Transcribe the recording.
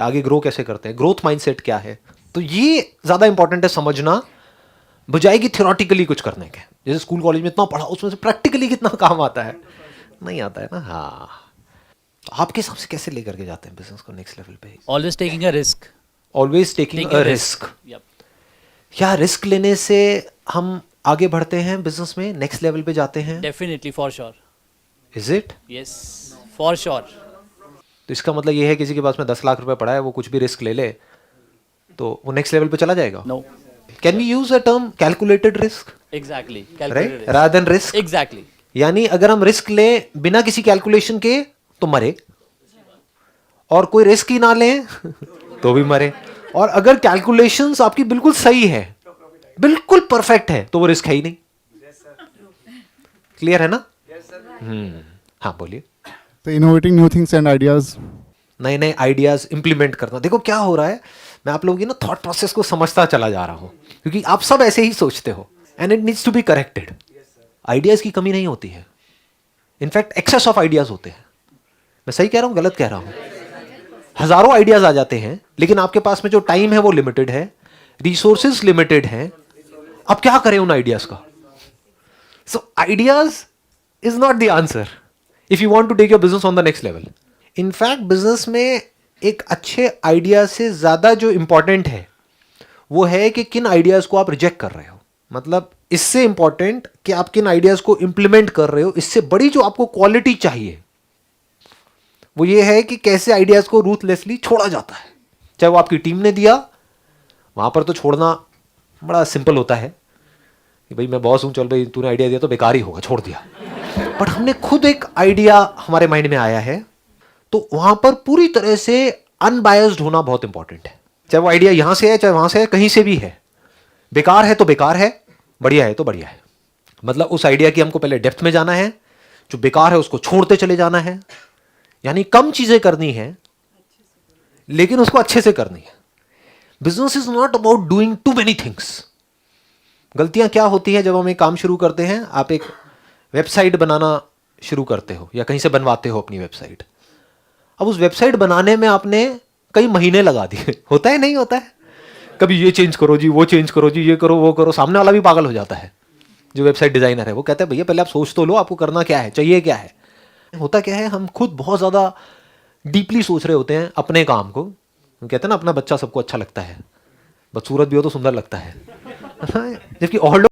आगे ग्रो कैसे करते हैं, ग्रोथ माइंडसेट क्या है। तो ये ज़्यादा इंपॉर्टेंट है समझना, बजाय कि थियोरटिकली कुछ करने के। जैसे स्कूल कॉलेज में इतना पढ़ा, उसमें से प्रैक्टिकली कितना काम आता है, नहीं आता है ना। हाँ, तो आपके हिसाब से कैसे लेकर के जाते हैं बिजनेस को नेक्स्ट लेवल पे? Always taking a risk. Always taking a risk. Yep. क्या रिस्क लेने से हम आगे बढ़ते हैं बिजनेस में, नेक्स्ट लेवल पे जाते हैं? Definitely, for sure. Is it? Yes, for sure. तो इसका मतलब ये है किसी के पास में 10 लाख रुपए पड़ा है, वो कुछ भी रिस्क ले ले तो वो नेक्स्ट लेवल पे चला जाएगा? No. Can we use a term calculated risk, Exactly. Right, Calculated risk. Rather than risk? Exactly. यानी अगर हम रिस्क लें बिना किसी कैलकुलेशन के तो मरे, और कोई रिस्क ही ना लें तो भी मरे। और अगर कैलकुलेशंस आपकी बिल्कुल सही है, बिल्कुल परफेक्ट है, तो वो रिस्क है ही नहीं। क्लियर है ना? हाँ बोलिए। तो innovating new things and ideas, नए नए आइडियाज इंप्लीमेंट करना। देखो क्या हो रहा है, मैं आप लोगों की ना थॉट प्रोसेस को समझता चला जा रहा हूं, क्योंकि आप सब ऐसे ही सोचते हो and it needs to be corrected. Ideas की कमी नहीं होती है, इनफैक्ट एक्सेस ऑफ आइडियाज होते हैं। मैं सही कह रहा हूं, गलत कह रहा हूं? हजारों आइडियाज आ जाते हैं, लेकिन आपके पास में जो टाइम है वो लिमिटेड है, रिसोर्सेज लिमिटेड हैं। अब क्या करें उन आइडियाज का? So ideas is not the answer if you want to take your business on the next level. In fact business में एक अच्छे आइडिया से ज्यादा जो इंपॉर्टेंट है वो है कि किन आइडियाज को आप रिजेक्ट कर रहे हो। मतलब इससे इंपॉर्टेंट कि आप किन आइडियाज को इंप्लीमेंट कर रहे हो, इससे बड़ी जो आपको क्वालिटी चाहिए वो ये है कि कैसे आइडियाज को रूथलेसली छोड़ा जाता है। चाहे वो आपकी टीम ने दिया, वहां पर तो छोड़ना बड़ा सिंपल होता है कि भाई मैं बॉस हूं, चल भाई तूने आइडिया दिया तो बेकार ही होगा, छोड़ दिया। बट हमने खुद एक आइडिया हमारे माइंड में आया है, तो वहां पर पूरी तरह से अनबायस्ड होना बहुत इंपॉर्टेंट है। चाहे वो आइडिया यहां से है, चाहे वहां से है, कहीं से भी है। बेकार है तो बेकार है, बढ़िया है तो बढ़िया है। मतलब उस आइडिया की हमको पहले डेप्थ में जाना है, जो बेकार है उसको छोड़ते चले जाना है। यानी कम चीजें करनी है लेकिन उसको अच्छे से करनी है। Business is not about doing too many things. गलतियां क्या होती है जब हम एक काम शुरू करते हैं? आप एक वेबसाइट बनाना शुरू करते हो या कहीं से बनवाते हो अपनी वेबसाइट। अब उस वेबसाइट बनाने में आपने कई महीने लगा दिए, होता है नहीं होता है? कभी ये चेंज करो जी, वो चेंज करो जी, ये करो वो करो। सामने वाला भी पागल हो जाता है, जो वेबसाइट डिजाइनर है। वो कहता है भैया पहले आप सोच तो लो, आपको करना क्या है, चाहिए क्या है। होता क्या है, हम खुद बहुत ज्यादा डीपली सोच रहे होते हैं अपने काम को। कहते हैं ना अपना बच्चा सबको अच्छा लगता है, बदसूरत भी हो तो सुंदर लगता है। जबकि और लोग